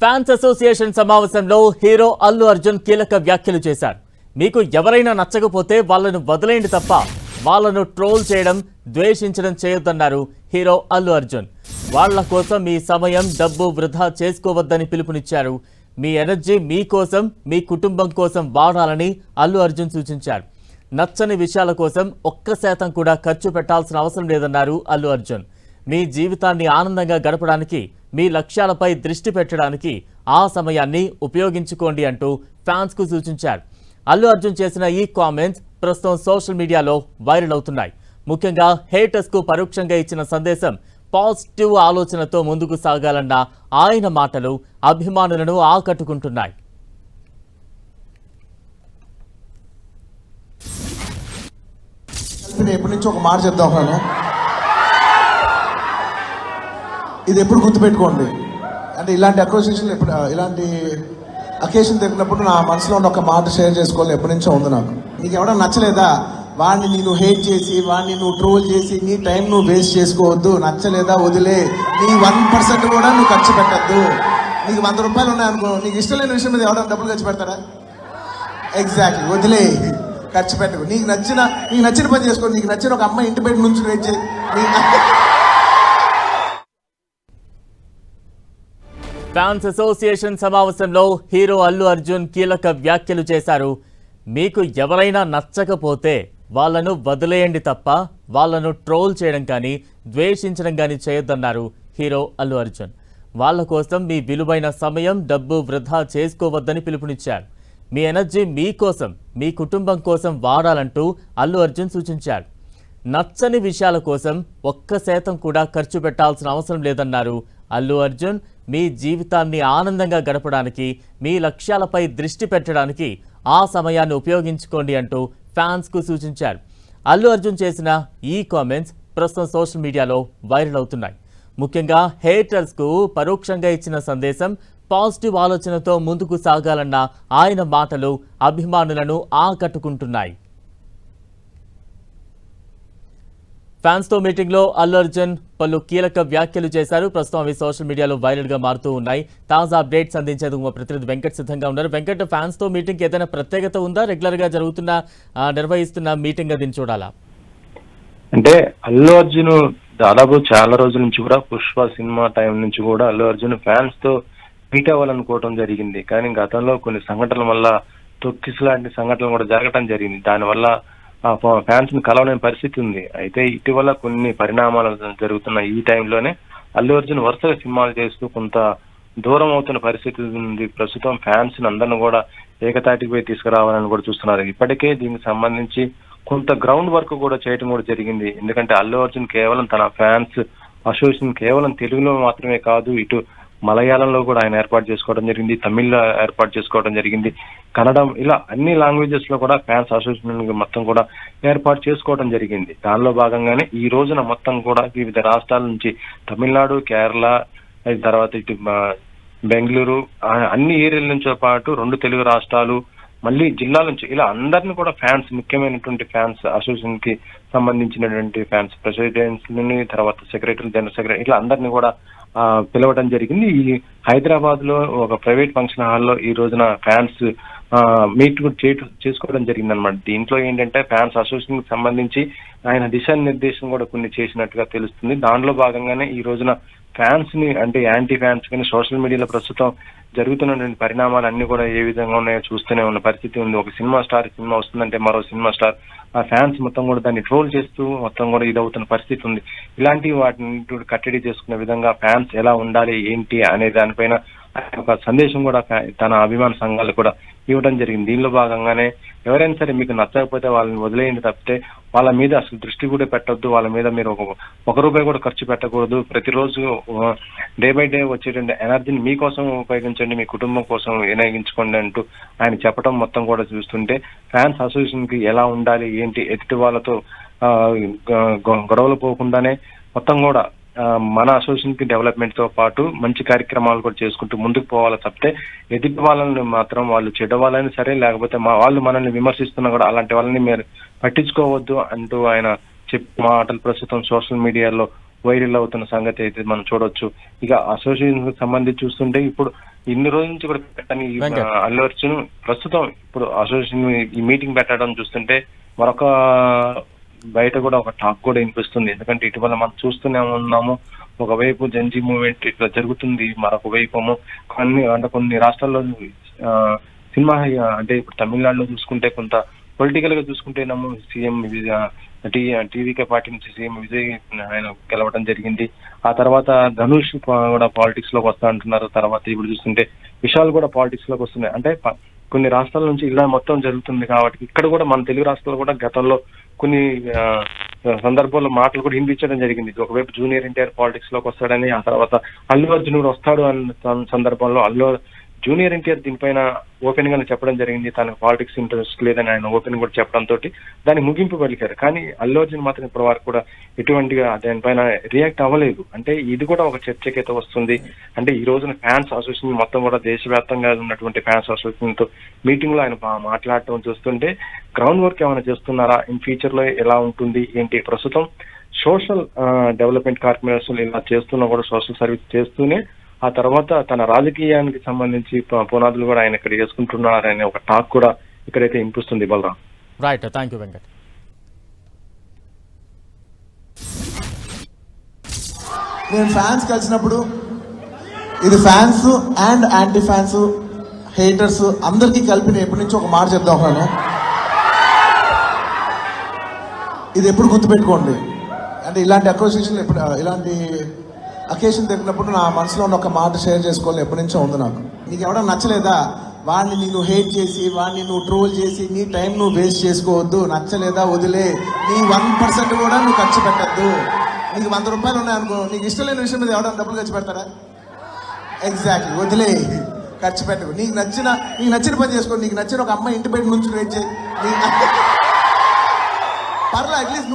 Fans association సమావేశంలో hero Allu Arjun కీలక వ్యాఖ్యలు చేశారు. మీకు ఎవరైనా నచ్చకపోతే వాళ్ళను వదిలేయండి తప్ప వాళ్ళను ట్రోల్ చేయడం, ద్వేషించడం చేయొద్దన్నారు హీరో అల్లు అర్జున్. వాళ్ళ కోసం మీ సమయం, డబ్బు వృధా చేసుకోవద్దని పిలుపునిచ్చారు. మీ ఎనర్జీ మీకోసం, మీ కుటుంబం కోసం వాడాలని అల్లు అర్జున్ సూచించారు. నచ్చని విషయాల కోసం 1% కూడా ఖర్చు పెట్టాల్సిన అవసరం లేదన్నారు అల్లు అర్జున్. మీ జీవితాన్ని ఆనందంగా గడపడానికి, మీ లక్ష్యాలపై దృష్టి పెట్టడానికి ఆ సమయాన్ని ఉపయోగించుకోండి అంటూ ఫ్యాన్స్కు సూచించారు. అల్లు అర్జున్ చేసిన ఈ కామెంట్స్ ప్రస్తుతం సోషల్ మీడియాలో వైరల్ అవుతున్నాయి. ముఖ్యంగా హేటర్స్కు పరోక్షంగా ఇచ్చిన సందేశం పాజిటివ్ ఆలోచనతో ముందుకు సాగాలన్న ఆయన మాటలు అభిమానులను ఆకట్టుకుంటున్నాయి. ఎప్పటి నుంచి ఒక మాట చెప్తాను, ఇది ఎప్పుడు గుర్తుపెట్టుకోండి. అంటే ఇలాంటి అక్రోసియేషన్ ఎప్పుడు, ఇలాంటి అకేషన్ తెలిపినప్పుడు నా మనసులో ఉన్న ఒక మాట షేర్ చేసుకోవాలి ఎప్పటి నుంచో ఉంది నాకు. నీకు ఎవడన్నా నచ్చలేదా, వాడిని నేను హేట్ చేసి, వాడిని నువ్వు ట్రోల్ చేసి నీ టైం నువ్వు వేస్ట్ చేసుకోవద్దు. నచ్చలేదా వదిలే, నీ 1% కూడా నువ్వు ఖర్చు పెట్టద్దు. నీకు 100 రూపాయలు ఉన్నాయనుకో, నీకు ఇష్టం లేని విషయం మీద ఎవడన్నా డబ్బులు ఖర్చు పెడతారా? ఎగ్జాక్ట్లీ, వదిలే, ఖర్చు పెట్టకు. నీకు నచ్చిన పని చేసుకో. నీకు నచ్చిన ఒక అమ్మాయి ఇంటి బయట నుంచి వెయిట్ చేయి. ఫ్యాన్స్ అసోసియేషన్ సమావేశంలో హీరో అల్లు అర్జున్ కీలక వ్యాఖ్యలు చేశారు. మీకు ఎవరైనా నచ్చకపోతే వాళ్ళను వదిలేయండి తప్ప వాళ్ళను ట్రోల్ చేయడం కానీ, ద్వేషించడం కానీ చేయొద్దన్నారు హీరో అల్లు అర్జున్. వాళ్ళ కోసం మీ విలువైన సమయం, డబ్బు వృధా చేసుకోవద్దని పిలుపునిచ్చారు. మీ ఎనర్జీ మీకోసం, మీ కుటుంబం కోసం వాడాలంటూ అల్లు అర్జున్ సూచించారు. నచ్చని విషయాల కోసం 1% కూడా ఖర్చు పెట్టాల్సిన అవసరం లేదన్నారు అల్లు అర్జున్. మీ జీవితాన్ని ఆనందంగా గడపడానికి, మీ లక్ష్యాలపై దృష్టి పెట్టడానికి ఆ సమయాన్ని ఉపయోగించుకోండి అంటూ ఫ్యాన్స్కు సూచించారు. అల్లు అర్జున్ చేసిన ఈ కామెంట్స్ ప్రస్తుతం సోషల్ మీడియాలో వైరల్ అవుతున్నాయి. ముఖ్యంగా హేటర్స్కు పరోక్షంగా ఇచ్చిన సందేశం పాజిటివ్ ఆలోచనతో ముందుకు సాగాలన్న ఆయన మాటలు అభిమానులను ఆకట్టుకుంటున్నాయి. ఫ్యాన్స్తో మీటింగ్లో అల్లు అర్జున్ పలు కీలక వ్యాఖ్యలు చేశారు. ప్రస్తుతం అవి సోషల్ మీడియాలో వైరల్గా మారుతూ ఉన్నాయి. తాజా అప్డేట్స్ అందించేందుకు మా ప్రతినిధి వెంకట్ సిద్ధంగా ఉన్నారు. వెంకట్, ఫ్యాన్స్తో మీటింగ్ ఏదైనా ప్రత్యేకత ఉందా? రెగ్యులర్గా నిర్వహిస్తున్న మీటింగ్ అది చూడాలా? అంటే అల్లు అర్జున్ దాదాపు చాలా రోజుల నుంచి కూడా, పుష్ప సినిమా టైం నుంచి కూడా అల్లు అర్జున్ ఫ్యాన్స్ తో మీట్ అవ్వాలనుకోవడం జరిగింది. కానీ గతంలో కొన్ని సంఘటనల వల్ల తొక్కిస్ లాంటి సంఘటనలు కూడా జరగడం జరిగింది. దానివల్ల ఫ్యాన్స్ ని కలవలేని పరిస్థితి ఉంది. అయితే ఇటీవల కొన్ని పరిణామాలు జరుగుతున్న ఈ టైంలోనే అల్లు అర్జున్ వరుసగా సినిమాలు చేస్తూ కొంత దూరం అవుతున్న పరిస్థితి ఉంది. ప్రస్తుతం ఫ్యాన్స్ అందరిని కూడా ఏకతాటికి పోయి తీసుకురావాలని కూడా చూస్తున్నారు. ఇప్పటికే దీనికి సంబంధించి కొంత గ్రౌండ్ వర్క్ కూడా చేయడం కూడా జరిగింది. ఎందుకంటే అల్లు అర్జున్ కేవలం తన ఫ్యాన్స్ అసోసియేషన్ కేవలం తెలుగులో మాత్రమే కాదు, ఇటు మలయాళంలో కూడా ఆయన ఏర్పాటు చేసుకోవడం జరిగింది, తమిళ్లో ఏర్పాటు చేసుకోవడం జరిగింది, కన్నడం, ఇలా అన్ని లాంగ్వేజెస్ లో కూడా ఫ్యాన్స్ అసోసియేషన్ మొత్తం కూడా ఏర్పాటు చేసుకోవడం జరిగింది. దానిలో భాగంగానే ఈ రోజున మొత్తం కూడా వివిధ రాష్ట్రాల నుంచి, తమిళనాడు, కేరళ, తర్వాత ఇటు బెంగళూరు, అన్ని ఏరియాల నుంచో పాటు 2 తెలుగు రాష్ట్రాలు, మళ్ళీ జిల్లాల నుంచి, ఇలా అందరినీ కూడా ఫ్యాన్స్, ముఖ్యమైనటువంటి ఫ్యాన్స్ అసోసియేషన్ కి సంబంధించినటువంటి ఫ్యాన్స్ ప్రెసిడెంట్స్ ని, తర్వాత సెక్రటరీ, జనరల్ సెక్రటరీ, ఇట్లా అందరినీ కూడా పిలవడం జరిగింది. ఈ హైదరాబాద్ లో ఒక ప్రైవేట్ ఫంక్షన్ హాల్లో ఈ రోజున ఫ్యాన్స్ మీట్ చేసుకోవడం జరిగింది అనమాట. దీంట్లో ఏంటంటే ఫ్యాన్స్ అసోసియేషన్ కి సంబంధించి ఆయన దిశానిర్దేశం కూడా కొన్ని చేసినట్టుగా తెలుస్తుంది. దానిలో భాగంగానే ఈ రోజున ఫ్యాన్స్ ని, అంటే యాంటీ ఫ్యాన్స్ కానీ సోషల్ మీడియాలో ప్రస్తుతం జరుగుతున్నటువంటి పరిణామాలు అన్ని కూడా ఏ విధంగా ఉన్నాయో చూస్తూనే ఉన్న పరిస్థితి ఉంది. ఒక సినిమా వస్తుందంటే మరో సినిమా స్టార్ ఆ ఫ్యాన్స్ మొత్తం కూడా దాన్ని ట్రోల్ చేస్తూ మొత్తం కూడా ఇదవుతున్న పరిస్థితి ఉంది. ఇలాంటి వాటిని కట్టడి చేసుకునే విధంగా ఫ్యాన్స్ ఎలా ఉండాలి ఏంటి అనే దానిపైన ఒక సందేశం కూడా తన అభిమాన సంఘాలు కూడా ఇవ్వడం జరిగింది. దీనిలో భాగంగానే ఎవరైనా సరే మీకు నచ్చకపోతే వాళ్ళని వదిలేయండి తప్పితే వాళ్ళ మీద అసలు దృష్టి కూడా పెట్టొద్దు. వాళ్ళ మీద మీరు 1 రూపాయి కూడా ఖర్చు పెట్టకూడదు. ప్రతిరోజు డే బై డే వచ్చేటువంటి ఎనర్జీని మీకోసం ఉపయోగించండి, మీ కుటుంబం కోసం వినియోగించుకోండి అంటూ ఆయన చెప్పడం మొత్తం కూడా చూస్తుంటే ఫ్యాన్స్ అసోసియేషన్ కి ఎలా ఉండాలి ఏంటి, ఎదుటి వాళ్ళతో గొడవలు పోకుండానే మొత్తం కూడా మన అసోసియేషన్ కి డెవలప్మెంట్ తో పాటు మంచి కార్యక్రమాలు కూడా చేసుకుంటూ ముందుకు పోవాలి తప్పితే ఎదుటి వాళ్ళని మాత్రం, వాళ్ళు చెడ్డవాళ్ళని సరే, లేకపోతే వాళ్ళు మనల్ని విమర్శిస్తున్నా కూడా అలాంటి వాళ్ళని మీరు పట్టించుకోవద్దు అంటూ ఆయన మాటలు ప్రస్తుతం సోషల్ మీడియాలో వైరల్ అవుతున్న సంగతి అయితే మనం చూడొచ్చు. ఇక అసోసియేషన్ సంబంధించి చూస్తుంటే ఇప్పుడు ఇన్ని రోజుల నుంచి కూడా పెట్టని అల్లు అర్జున్ ప్రస్తుతం ఇప్పుడు అసోసియేషన్ ఈ మీటింగ్ పెట్టడం చూస్తుంటే మరొక బయట కూడా ఒక టాక్ కూడా వినిపిస్తుంది. ఎందుకంటే ఇటీవల మనం చూస్తూనే ఉన్నాము, ఒకవైపు జంజీ మూవ్మెంట్ ఇట్లా జరుగుతుంది, మరొక వైపు కొన్ని రాష్ట్రాల్లో సినిమా అంటే ఇప్పుడు తమిళనాడులో చూసుకుంటే కొంత పొలిటికల్ గా చూసుకుంటేనేమో సీఎం టీవీకే పార్టీ నుంచి సీఎం విజయ్ ఆయన గెలవడం జరిగింది. ఆ తర్వాత ధనుష్ కూడా పాలిటిక్స్ లోకి వస్తా అంటున్నారు. తర్వాత ఇప్పుడు చూస్తుంటే విశాల్ కూడా పాలిటిక్స్ లోకి వస్తున్నాయి. అంటే కొన్ని రాష్ట్రాల నుంచి ఇలా మొత్తం జరుగుతుంది కాబట్టి ఇక్కడ కూడా మన తెలుగు రాష్ట్రాలు కూడా గతంలో కొన్ని సందర్భాల్లో మాటలు కూడా వినిపించడం జరిగింది. ఒకవైపు జూనియర్ ఎన్టీఆర్ పాలిటిక్స్ లోకి వస్తాడని, ఆ తర్వాత అల్లు అర్జున్ వస్తాడు అన్న సందర్భంలో జూనియర్ ఎన్టీఆర్ దీనిపైన ఓపెన్ గానే చెప్పడం జరిగింది. తనకు పాలిటిక్స్ ఇంట్రెస్ట్ లేదని ఆయన ఓపెన్ కూడా చెప్పడంతో దాన్ని ముగింపు పలికారు. కానీ అల్లు అర్జున్ మాత్రం ఇప్పటి వరకు కూడా ఎటువంటిగా దానిపైన రియాక్ట్ అవ్వలేదు. అంటే ఇది కూడా ఒక చర్చకైతే వస్తుంది. అంటే ఈ రోజున ఫ్యాన్స్ అసోసియేషన్ మొత్తం కూడా దేశవ్యాప్తంగా ఉన్నటువంటి ఫ్యాన్స్ అసోసియేషన్ తో మీటింగ్ లో ఆయన మాట్లాడటం చూస్తుంటే గ్రౌండ్ వర్క్ ఏమైనా చేస్తున్నారా, ఇన్ ఫ్యూచర్ లో ఎలా ఉంటుంది ఏంటి? ప్రస్తుతం సోషల్ డెవలప్మెంట్ కార్పొరేషన్ ఇలా చేస్తున్నా కూడా సోషల్ సర్వీస్ చేస్తూనే ఆ తర్వాత తన రాజకీయానికి సంబంధించి పునాదులు కూడా ఆయన ఇక్కడ చేసుకుంటున్నారనే ఒక టాక్ కూడా ఇక్కడైతే వినిపిస్తుంది. Balaram. Right, thank you Venkat. నేను ఫ్యాన్స్ కలిసినప్పుడు ఇది fans and anti fans haters అందరికీ కలిపి నేను ఎప్పటి నుంచి ఒక మాట చెప్తా ఉన్నాను. ఇది ఎప్పుడు గుర్తుపెట్టుకోండి. అంటే ఇలాంటి అసోసియేషన్ ఇలాంటి అకేషన్ దొరికినప్పుడు నా మనసులో ఉన్న ఒక మాట షేర్ చేసుకోవాలి ఎప్పటి నుంచో ఉంది నాకు. నీకు ఎవడో నచ్చలేదా, వాడిని నేను హేట్ చేసి వాడిని నువ్వు ట్రోల్ చేసి నీ టైం నువ్వు వేస్ట్ చేసుకోవద్దు. నచ్చలేదా వదిలే, నీ 1% కూడా నువ్వు ఖర్చు పెట్టద్దు. నీకు 100 రూపాయలు ఉన్నాయనుకో, నీకు ఇష్టం లేని విషయం మీద ఎవడన్నా డబ్బులు ఖర్చు పెడతారా? ఎగ్జాక్ట్లీ, వదిలే, ఖర్చు పెట్టకు. నీకు నచ్చిన పని చేసుకో. నీకు నచ్చిన ఒక అమ్మాయి ఇంటి బయట నుంచి వెయిట్ చేయి. పర్లే, అట్లీస్ట్